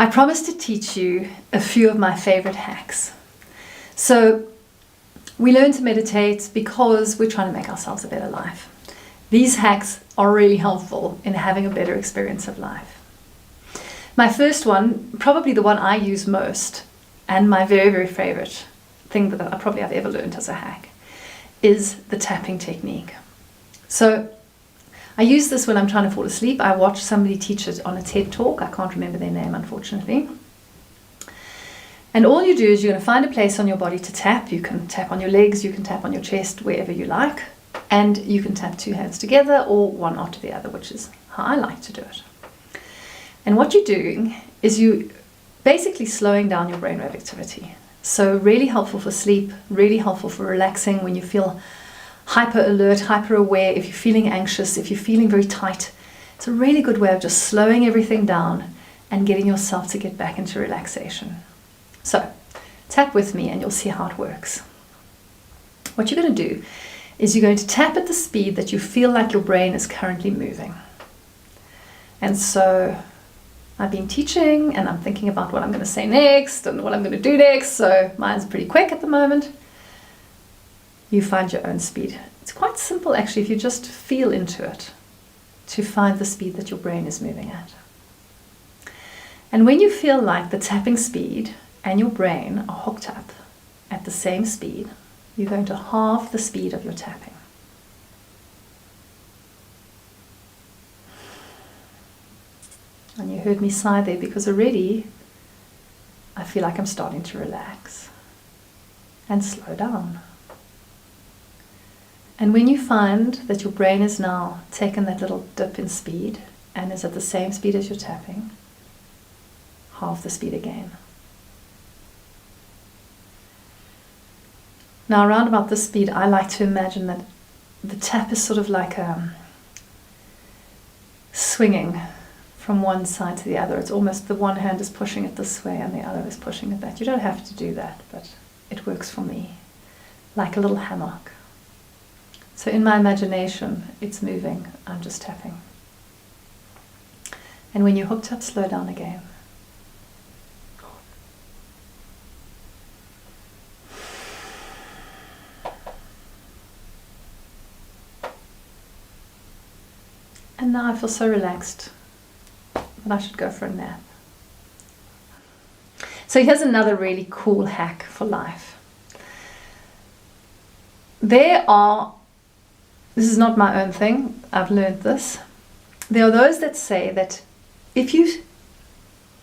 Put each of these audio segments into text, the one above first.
I promised to teach you a few of my favorite hacks. So we learn to meditate because we're trying to make ourselves a better life. These hacks are really helpful in having a better experience of life. My first one, probably the one I use most, and my very, very favorite thing that I've ever learned as a hack, is the tapping technique. So I use this when I'm trying to fall asleep. I watch somebody teach it on a TED talk. I can't remember their name, unfortunately. And all you do is you're going to find a place on your body to tap. You can tap on your legs, you can tap on your chest, wherever you like. And you can tap two hands together or one after the other, which is how I like to do it. And what you're doing is you basically slowing down your brainwave activity. So really helpful for sleep, really helpful for relaxing when you feel hyper alert, hyper aware, if you're feeling anxious, if you're feeling very tight. It's a really good way of just slowing everything down and getting yourself to get back into relaxation. So tap with me and you'll see how it works. What you're going to do is you're going to tap at the speed that you feel like your brain is currently moving. And so I've been teaching and I'm thinking about what I'm going to say next and what I'm going to do next, so mine's pretty quick at the moment. You find your own speed. It's quite simple actually if you just feel into it to find the speed that your brain is moving at. And when you feel like the tapping speed and your brain are hooked up at the same speed, you're going to halve the speed of your tapping. And you heard me sigh there because already I feel like I'm starting to relax and slow down. And when you find that your brain is now taken that little dip in speed and is at the same speed as your tapping, halve the speed again. Now around about this speed, I like to imagine that the tap is sort of like swinging from one side to the other. It's almost the one hand is pushing it this way and the other is pushing it that. You don't have to do that, but it works for me, like a little hammock. So in my imagination, it's moving, I'm just tapping. And when you're hooked up, slow down again. And now I feel so relaxed that I should go for a nap. So here's another really cool hack for life. This is not my own thing, I've learned this. There are those that say that if you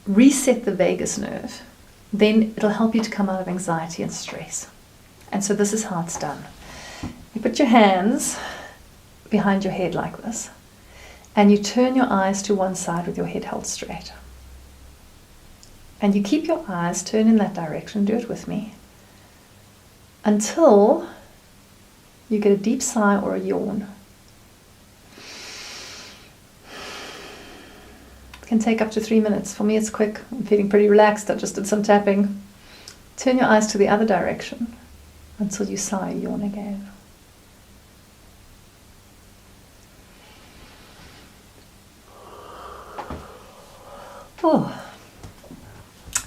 reset the vagus nerve, then it'll help you to come out of anxiety and stress. And so this is how it's done. You put your hands behind your head like this, and you turn your eyes to one side with your head held straight. And you keep your eyes turned in that direction, do it with me, until you get a deep sigh or a yawn. It can take up to 3 minutes. For me it's quick. I'm feeling pretty relaxed. I just did some tapping. Turn your eyes to the other direction until you sigh or yawn again. Oh.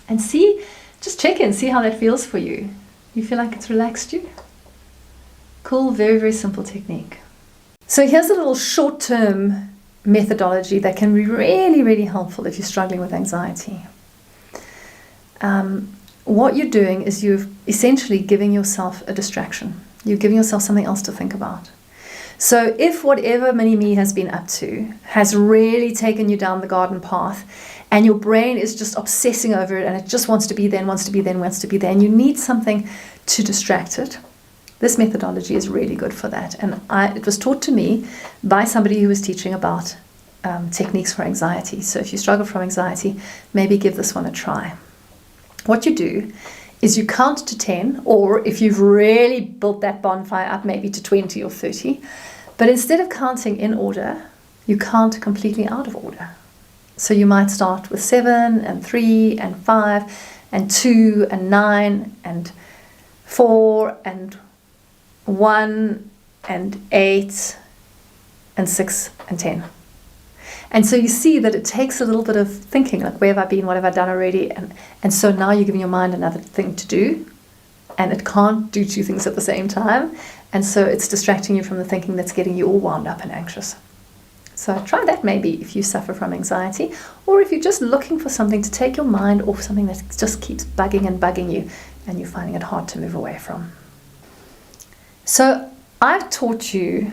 And just check in, see how that feels for you. You feel like it's relaxed you? Cool, very, very simple technique. So here's a little short-term methodology that can be really, really helpful if you're struggling with anxiety. What you're doing is you're essentially giving yourself a distraction. You're giving yourself something else to think about. So if whatever mini-me has been up to has really taken you down the garden path and your brain is just obsessing over it and it just wants to be there and wants to be there and wants to be there and you need something to distract it, this methodology is really good for that. And it was taught to me by somebody who was teaching about techniques for anxiety. So if you struggle from anxiety, maybe give this one a try. What you do is you count to 10, or if you've really built that bonfire up, maybe to 20 or 30. But instead of counting in order, you count completely out of order. So you might start with 7 and 3 and 5 and 2 and 9 and 4 and 1 and 8 and 6 and 10. And so you see that it takes a little bit of thinking, like, where have I been? What have I done already? And so now you're giving your mind another thing to do, and it can't do two things at the same time. And so it's distracting you from the thinking that's getting you all wound up and anxious. So try that maybe if you suffer from anxiety, or if you're just looking for something to take your mind off something that just keeps bugging and bugging you and you're finding it hard to move away from. So I've taught you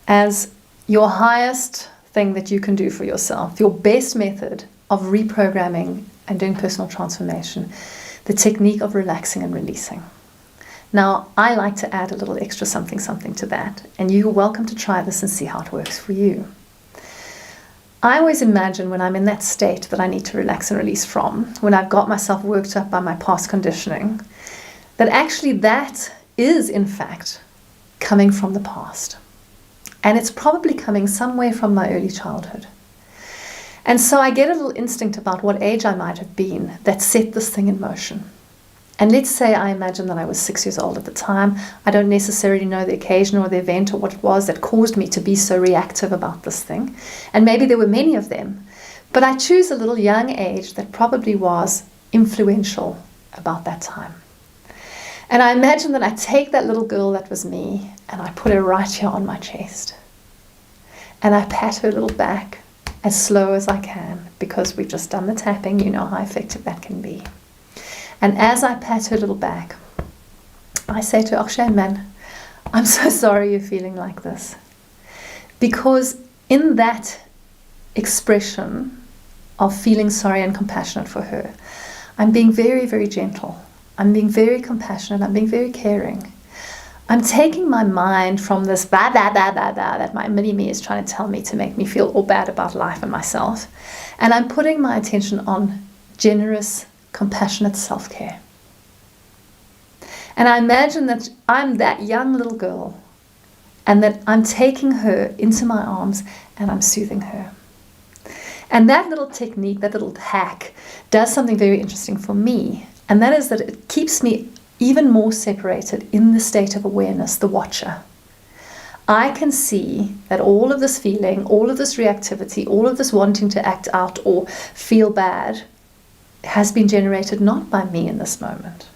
as your highest thing that you can do for yourself, your best method of reprogramming and doing personal transformation, the technique of relaxing and releasing. Now, I like to add a little extra something to that, and you're welcome to try this and see how it works for you. I always imagine when I'm in that state that I need to relax and release from, when I've got myself worked up by my past conditioning, that actually that is, in fact, coming from the past. And it's probably coming somewhere from my early childhood. And so I get a little instinct about what age I might have been that set this thing in motion. And let's say I imagine that I was 6 years old at the time. I don't necessarily know the occasion or the event or what it was that caused me to be so reactive about this thing. And maybe there were many of them. But I choose a little young age that probably was influential about that time. And I imagine that I take that little girl that was me and I put her right here on my chest. And I pat her little back as slow as I can, because we've just done the tapping, you know how effective that can be. And as I pat her little back, I say to her, "Oh, shame, man, I'm so sorry you're feeling like this." Because in that expression of feeling sorry and compassionate for her, I'm being very, very gentle. I'm being very compassionate. I'm being very caring. I'm taking my mind from this blah, blah, blah, blah, blah that my mini-me is trying to tell me to make me feel all bad about life and myself. And I'm putting my attention on generous, compassionate self-care. And I imagine that I'm that young little girl and that I'm taking her into my arms and I'm soothing her. And that little technique, that little hack, does something very interesting for me. And that is that it keeps me even more separated in the state of awareness, the watcher. I can see that all of this feeling, all of this reactivity, all of this wanting to act out or feel bad has been generated not by me in this moment,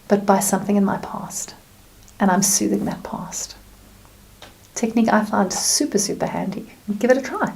but by something in my past. And I'm soothing that past. Technique I found super, super handy. Give it a try.